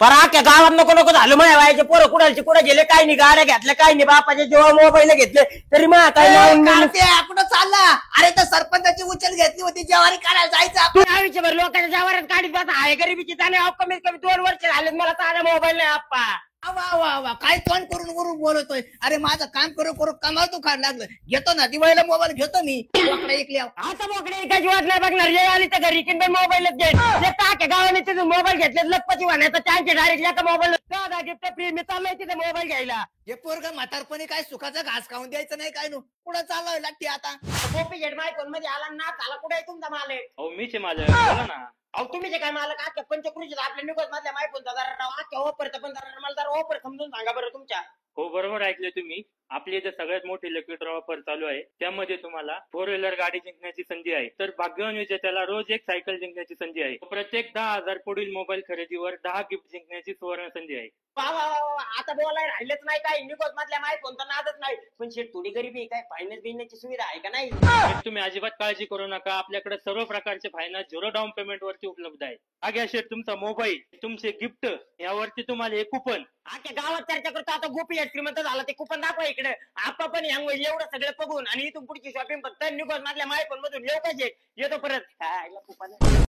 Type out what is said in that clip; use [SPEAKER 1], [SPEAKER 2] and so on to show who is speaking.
[SPEAKER 1] पर अख्ख्या गावात नको नको झालं माझ्या वयाचे पोरं कुणाचे कुठे गेले काय नाही, गाड्या घेतल्या काय नाही, बापाचे जेव्हा मोबाईल घेतले तरी मग काय
[SPEAKER 2] कुठं चालला? अरे तर सरपंचाची उचल घेतली होती, ज्वारी काढायला जायचं
[SPEAKER 1] तू आयुष्यभर लोकांच्या जवारात काढीत बसा आहे गरिबीची जाणे. कमीत कमी 2 वर्ष झाले मला साधा मोबाईल नाही आप्पा.
[SPEAKER 2] वा वा वा, काय तोंड करून करून बोलतोय? अरे माझं काम करू करू कमाल तू खायला लागलं. घेतो ना दिवाळीला मोबाईल घेतो मी. बोकडा ऐकल्या
[SPEAKER 1] आता मोकळे एकाची वाट नाही बघणार. ये आली तर घरी किंवा मोबाईलच घेईन. जे टाक्या गावाने तिथे मोबाईल घेतले लखपती वाहण्याचा चान्स डायरेक्ट एका मोबाईल गिफ्ट फ्री. मी चाललोय तिथे मोबाईल घ्यायला.
[SPEAKER 2] हे पोरग म्हातारपणी काय सुखाचा घास खाऊन द्यायचं नाही काय नु. कुठं चाललोय लागते आता?
[SPEAKER 1] कॉपी घेट माय फोन मध्ये आला ना झाला. कुठे आहे तुमचा मालक?
[SPEAKER 3] अहो मीच आहे माझ्या बोला ना.
[SPEAKER 1] अहो तुम्ही जे काय मालक अख्ख्या पंचकृषीत आपल्या निघत मधल्या माय फोनचा जरा नाव अख्ख्या ऑफरचा पण जरा मला जरा ऑफर समजून सांगा बरं तुमच्या.
[SPEAKER 3] हो बरोबर ऐकले तुम्ही. आपली इथे सगळ्यात मोठी लकी ड्रॉ ऑफर चालू आहे. त्यामध्ये तुम्हाला 4 व्हीलर गाडी जिंकण्याची संधी आहे. तर भाग्यवान विजेत्याला रोज एक सायकल जिंकण्याची संधी आहे. प्रत्येक 10,000 पुढील मोबाईल खरेदीवर 10 गिफ्ट जिंकण्याची सुवर्ण संधी आहे.
[SPEAKER 1] वा वा वा, आता बोलायला राहिलेच नाही काय. निघत मधल्या माय फोनचा नादच नाही. पण शेट थोडी गरीबी काय फायनान्स बिनण्याची सुविधा आहे का नाही?
[SPEAKER 3] तर तुम्ही अजिबात काळजी करू नका. आपल्याकडे सर्व प्रकारचे फायनान्स 0 डाऊन पेमेंट वरती उपलब्ध आहे. हा घ्या शेट तुमचा मोबाईल, तुमचे गिफ्ट, यावरती तुम्हाला एक कुपन.
[SPEAKER 1] अख्ख्या गावात चर्चा करतो आता. गोपी श्रीमंत झाला ते कुपन दाखवा इकडे. आपण पण एवढं सगळं बघून आणि इथून पुढची शॉपिंग फक्त निघत मधल्या माय फोन मधून येऊ पाहिजे. येतो परत कुपन.